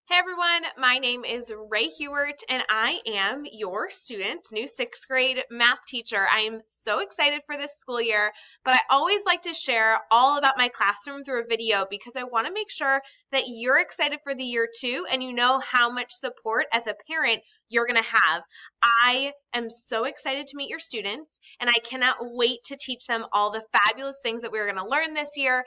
Hey everyone, my name is Ray Hughart and I am your student's new sixth grade math teacher. I am so excited for this school year, but I always like to share all about my classroom through a video because I want to make sure that you're excited for the year too and you know how much support as a parent you're going to have. I am so excited to meet your students and I cannot wait to teach them all the fabulous things that we're going to learn this year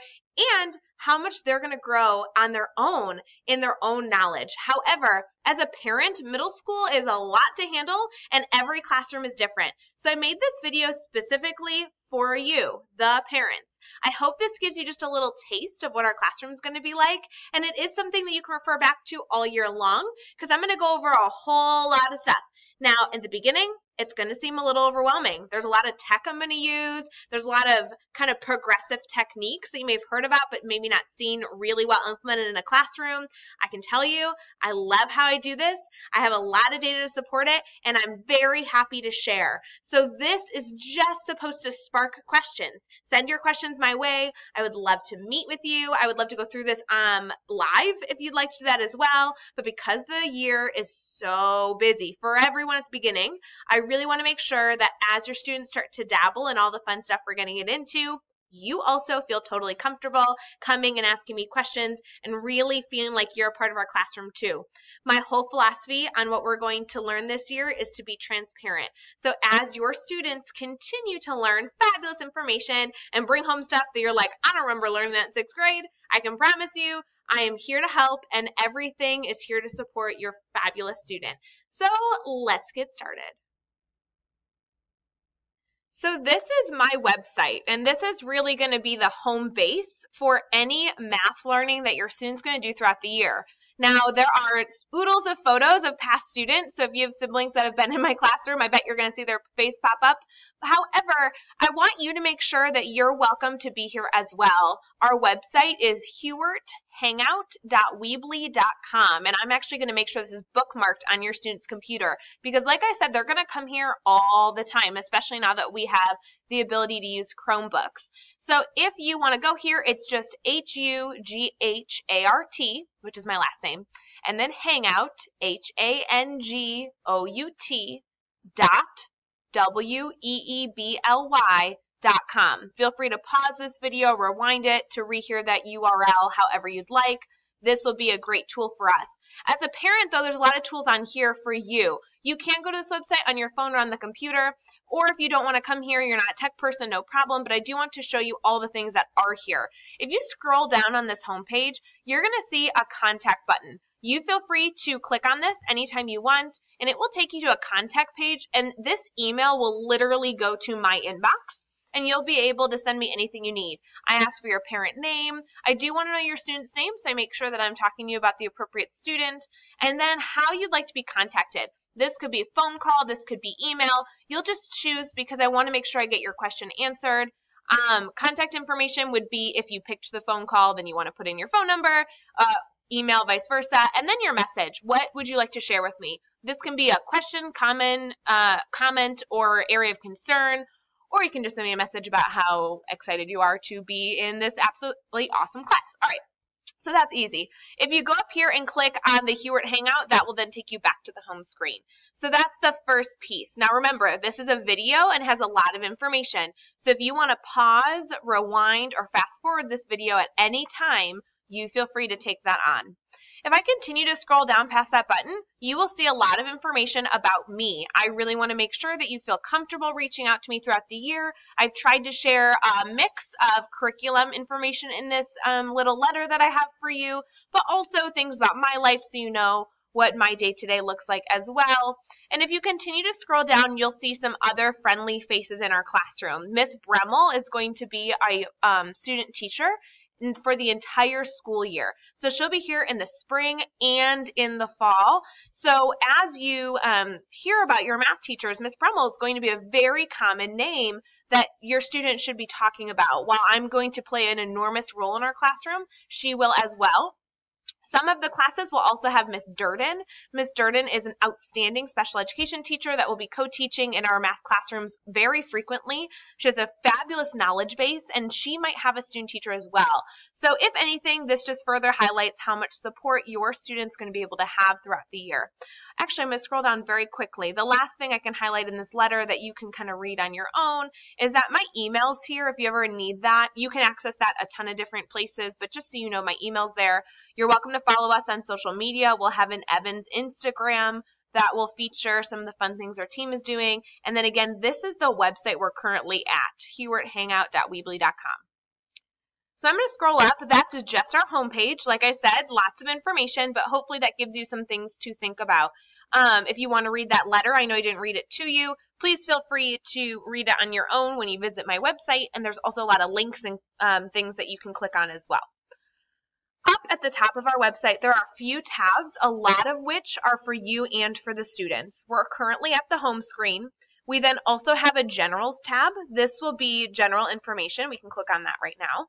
and how much they're going to grow on their own in their own knowledge. However, as a parent, middle school is a lot to handle and every classroom is different. So I made this video specifically for you, the parents. I hope this gives you just a little taste of what our classroom is going to be like. And it is something that you can refer back to all year long because I'm going to go over a whole lot of stuff. Now, in the beginning, it's going to seem a little overwhelming. There's a lot of tech I'm going to use. There's a lot of kind of progressive techniques that you may have heard about, but maybe not seen really well implemented in a classroom. I can tell you, I love how I do this. I have a lot of data to support it, and I'm very happy to share. So this is just supposed to spark questions. Send your questions my way. I would love to meet with you. I would love to go through this live if you'd like to do that as well. But because the year is so busy for everyone at the beginning, I really want to make sure that as your students start to dabble in all the fun stuff we're getting it into, you also feel totally comfortable coming and asking me questions and really feeling like you're a part of our classroom too. My whole philosophy on what we're going to learn this year is to be transparent. So as your students continue to learn fabulous information and bring home stuff that you're like, I don't remember learning that in sixth grade, I can promise you I am here to help and everything is here to support your fabulous student. So let's get started. So this is my website, and this is really going to be the home base for any math learning that your student's going to do throughout the year. Now, there are oodles of photos of past students, so if you have siblings that have been in my classroom, I bet you're going to see their face pop up. However, I want you to make sure that you're welcome to be here as well. Our website is hughart.hangout.weebly.com, and I'm actually going to make sure this is bookmarked on your student's computer because, like I said, they're going to come here all the time, especially now that we have the ability to use Chromebooks. So if you want to go here, it's just Hughart, which is my last name, and then Hangout, HANGOUT .weebly.com. Feel free to pause this video, rewind it to rehear that URL however you'd like. This will be a great tool for us. As a parent, though, there's a lot of tools on here for you. You can go to this website on your phone or on the computer, or if you don't want to come here, you're not a tech person, no problem, but I do want to show you all the things that are here. If you scroll down on this homepage, you're going to see a contact button. You feel free to click on this anytime you want, and it will take you to a contact page, and this email will literally go to my inbox, and you'll be able to send me anything you need. I ask for your parent name. I do want to know your student's name, so I make sure that I'm talking to you about the appropriate student, and then how you'd like to be contacted. This could be a phone call. This could be email. You'll just choose because I want to make sure I get your question answered. Contact information would be if you picked the phone call, then you want to put in your phone number, email, vice versa, and then your message. What would you like to share with me? This can be a question, comment, or area of concern, or you can just send me a message about how excited you are to be in this absolutely awesome class. All right, so that's easy. If you go up here and click on the Hughart Hangout, that will then take you back to the home screen. So that's the first piece. Now remember, this is a video and has a lot of information. So if you want to pause, rewind, or fast forward this video at any time, you feel free to take that on. If I continue to scroll down past that button, you will see a lot of information about me. I really want to make sure that you feel comfortable reaching out to me throughout the year. I've tried to share a mix of curriculum information in this little letter that I have for you, but also things about my life so you know what my day-to-day looks like as well. And if you continue to scroll down, you'll see some other friendly faces in our classroom. Miss Bremmel is going to be a student teacher for the entire school year. So she'll be here in the spring and in the fall. So as you hear about your math teachers, Miss Bremmel is going to be a very common name that your students should be talking about. While I'm going to play an enormous role in our classroom, she will as well. Some of the classes will also have Miss Durden. Miss Durden is an outstanding special education teacher that will be co-teaching in our math classrooms very frequently. She has a fabulous knowledge base, and she might have a student teacher as well. So if anything, this just further highlights how much support your student's going to be able to have throughout the year. Actually, I'm going to scroll down very quickly. The last thing I can highlight in this letter that you can kind of read on your own is that my email's here. If you ever need that, you can access that a ton of different places, but just so you know, my email's there. You're welcome to follow us on social media. We'll have an Evans Instagram that will feature some of the fun things our team is doing. And then again, this is the website we're currently at, hughart.hangout.weebly.com. So I'm going to scroll up. That's just our homepage. Like I said, lots of information, but hopefully that gives you some things to think about. If you want to read that letter, I know I didn't read it to you. Please feel free to read it on your own when you visit my website. And there's also a lot of links and things that you can click on as well. Up at the top of our website, there are a few tabs, a lot of which are for you and for the students. We're currently at the home screen. We then also have a Generals tab. This will be general information. We can click on that right now.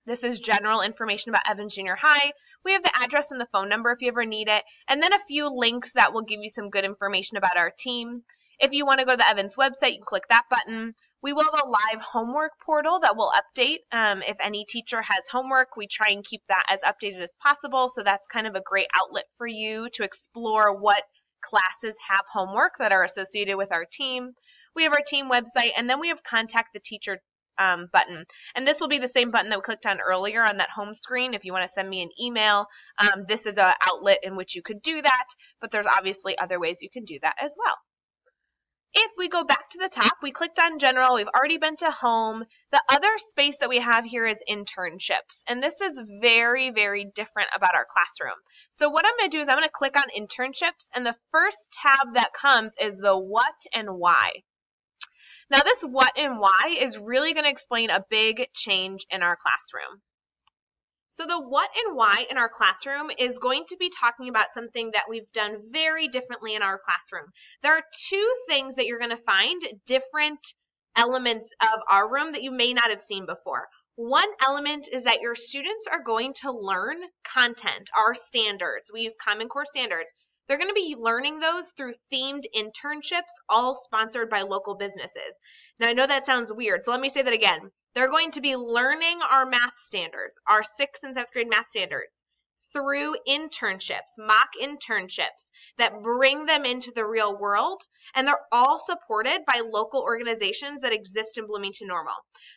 This is general information about Evans Junior High. We have the address and the phone number if you ever need it, and then a few links that will give you some good information about our team. If you want to go to the Evans website, you can click that button. We will have a live homework portal that will update. If any teacher has homework, we try and keep that as updated as possible, so that's kind of a great outlet for you to explore what classes have homework that are associated with our team. We have our team website, and then we have contact the teacher button. And this will be the same button that we clicked on earlier on that home screen. If you want to send me an email, this is an outlet in which you could do that, but there's obviously other ways you can do that as well. If we go back to the top, we clicked on general, we've already been to home. The other space that we have here is internships. And this is very, very different about our classroom. So what I'm going to do is I'm going to click on internships, and the first tab that comes is the what and why. Now this what and why is really going to explain a big change in our classroom. So the what and why in our classroom is going to be talking about something that we've done very differently in our classroom. There are two things that you're going to find, different elements of our room that you may not have seen before. One element is that your students are going to learn content, our standards. We use Common Core standards. They're going to be learning those through themed internships, all sponsored by local businesses. Now, I know that sounds weird, so let me say that again. They're going to be learning our math standards, our 6th and 7th grade math standards, through internships, mock internships that bring them into the real world, and they're all supported by local organizations that exist in Bloomington Normal.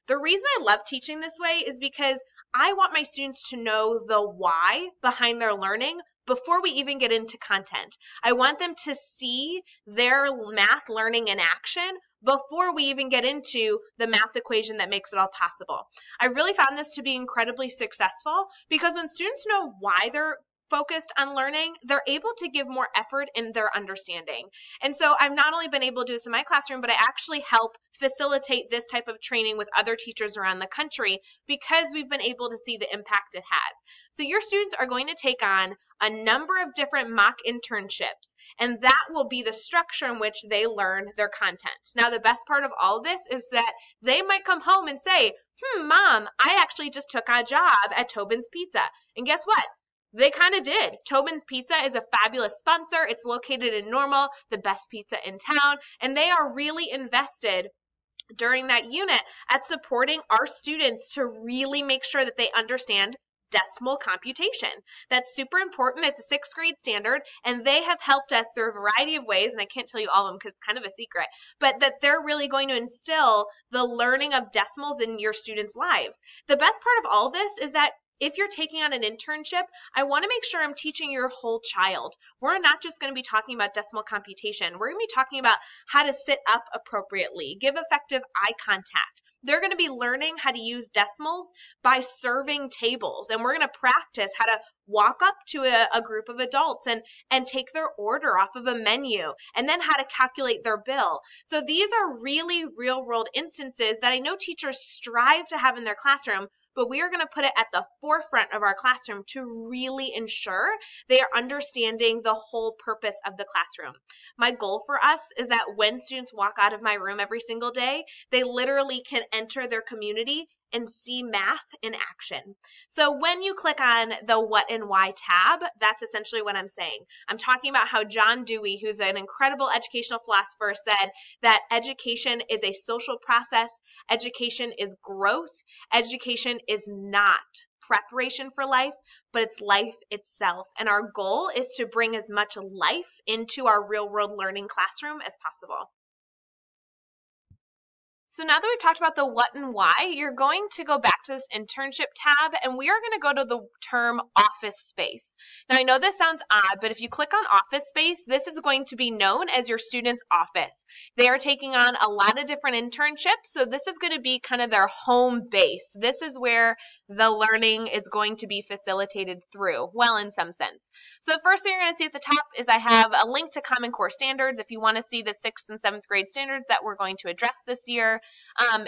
The reason I love teaching this way is because I want my students to know the why behind their learning before we even get into content. I want them to see their math learning in action before we even get into the math equation that makes it all possible. I really found this to be incredibly successful because when students know why they're focused on learning, they're able to give more effort in their understanding. And so I've not only been able to do this in my classroom, but I actually help facilitate this type of training with other teachers around the country because we've been able to see the impact it has. So your students are going to take on a number of different mock internships, and that will be the structure in which they learn their content. Now, the best part of all of this is that they might come home and say, Mom, I actually just took a job at Tobin's Pizza. And guess what? They kind of did. Tobin's Pizza is a fabulous sponsor. It's located in Normal, the best pizza in town, and they are really invested during that unit at supporting our students to really make sure that they understand decimal computation. That's super important. It's a 6th grade standard, and they have helped us through a variety of ways, and I can't tell you all of them because it's kind of a secret, but that they're really going to instill the learning of decimals in your students' lives. The best part of all this is that if you're taking on an internship, I want to make sure I'm teaching your whole child. We're not just going to be talking about decimal computation. We're going to be talking about how to sit up appropriately, give effective eye contact. They're going to be learning how to use decimals by serving tables, and we're going to practice how to walk up to a group of adults and take their order off of a menu, and then how to calculate their bill. So these are really real-world instances that I know teachers strive to have in their classroom, but we are going to put it at the forefront of our classroom to really ensure they are understanding the whole purpose of the classroom. My goal for us is that when students walk out of my room every single day, they literally can enter their community and see math in action. So when you click on the what and why tab, that's essentially what I'm saying. I'm talking about how John Dewey, who's an incredible educational philosopher, said that education is a social process, education is growth, education is not preparation for life, but it's life itself. And our goal is to bring as much life into our real world learning classroom as possible. So now that we've talked about the what and why, you're going to go back to this internship tab, and we are going to go to the term office space. Now I know this sounds odd, but if you click on office space, this is going to be known as your student's office. They are taking on a lot of different internships, so this is going to be kind of their home base. This is where the learning is going to be facilitated through, well, in some sense. So the first thing you're going to see at the top is I have a link to Common Core standards if you want to see the 6th and 7th grade standards that we're going to address this year.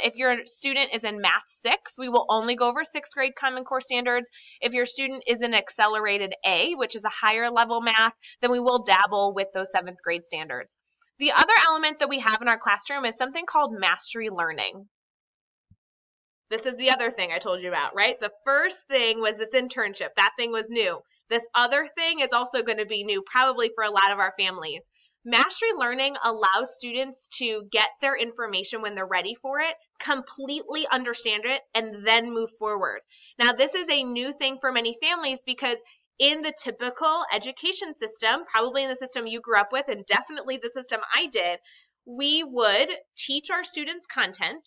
If your student is in Math 6, we will only go over 6th grade Common Core standards. If your student is in Accelerated A, which is a higher level math, then we will dabble with those 7th grade standards. The other element that we have in our classroom is something called mastery learning. This is the other thing I told you about, right? The first thing was this internship. That thing was new. This other thing is also going to be new, probably for a lot of our families. Mastery learning allows students to get their information when they're ready for it, completely understand it, and then move forward. Now, this is a new thing for many families because in the typical education system, probably in the system you grew up with, and definitely the system I did, we would teach our students content.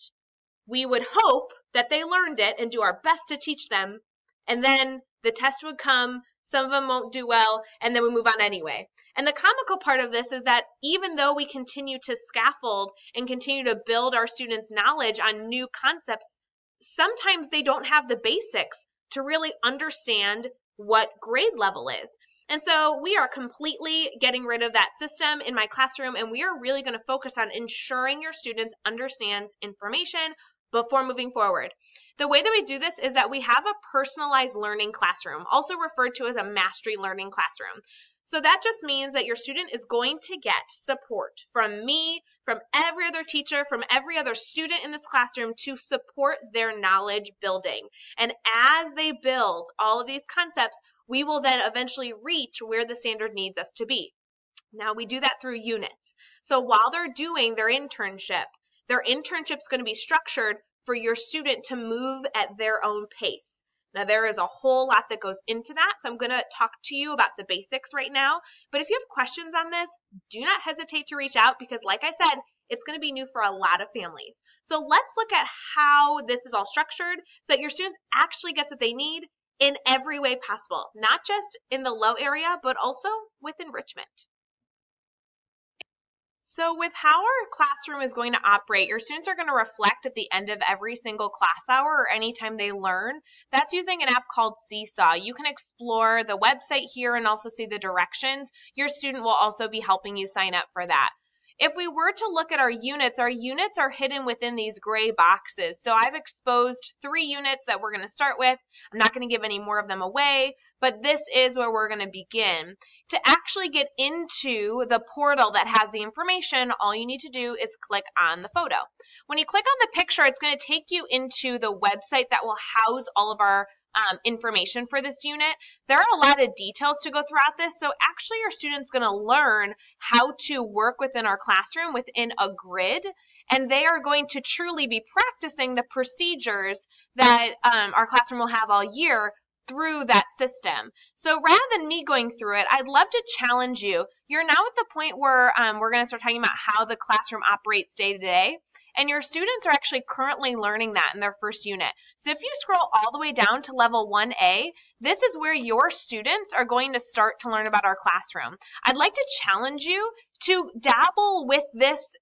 We would hope that they learned it and do our best to teach them. And then the test would come, some of them won't do well, and then we move on anyway. And the comical part of this is that even though we continue to scaffold and continue to build our students' knowledge on new concepts, sometimes they don't have the basics to really understand what grade level is. And so we are completely getting rid of that system in my classroom, and we are really going to focus on ensuring your students understand information before moving forward. The way that we do this is that we have a personalized learning classroom, also referred to as a mastery learning classroom. So that just means that your student is going to get support from me, from every other teacher, from every other student in this classroom to support their knowledge building. And as they build all of these concepts, we will then eventually reach where the standard needs us to be. Now we do that through units. So while they're doing their internship is going to be structured for your student to move at their own pace. Now, there is a whole lot that goes into that, so I'm going to talk to you about the basics right now. But if you have questions on this, do not hesitate to reach out because, like I said, it's going to be new for a lot of families. So let's look at how this is all structured so that your students actually get what they need in every way possible, not just in the low area, but also with enrichment. So with how our classroom is going to operate, your students are going to reflect at the end of every single class hour or anytime they learn. That's using an app called Seesaw. You can explore the website here and also see the directions. Your student will also be helping you sign up for that. If we were to look at our units are hidden within these gray boxes. So I've exposed 3 units that we're going to start with. I'm not going to give any more of them away, but this is where we're going to begin. To actually get into the portal that has the information, all you need to do is click on the photo. When you click on the picture, it's going to take you into the website that will house all of our information for this unit. There are a lot of details to go throughout this, so actually your student's going to learn how to work within our classroom within a grid, and they are going to truly be practicing the procedures that our classroom will have all year through that system. So rather than me going through it, I'd love to challenge you. You're now at the point where we're going to start talking about how the classroom operates day to day. And your students are actually currently learning that in their first unit. So if you scroll all the way down to level 1A, this is where your students are going to start to learn about our classroom. I'd like to challenge you to dabble with this,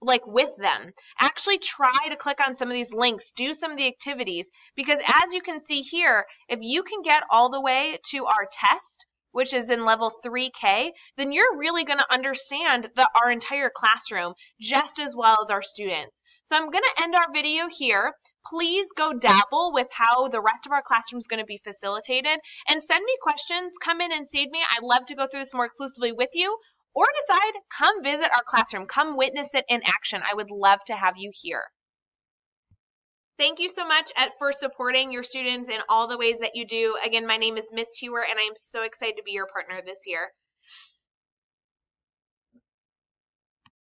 like with them. Actually try to click on some of these links, do some of the activities, because as you can see here, if you can get all the way to our test, which is in level 3K, then you're really going to understand our entire classroom just as well as our students. So I'm going to end our video here. Please go dabble with how the rest of our classroom is going to be facilitated and send me questions. Come in and see me. I'd love to go through this more exclusively with you. Or decide, come visit our classroom. Come witness it in action. I would love to have you here. Thank you so much for supporting your students in all the ways that you do. Again, my name is Miss Hughart, and I am so excited to be your partner this year.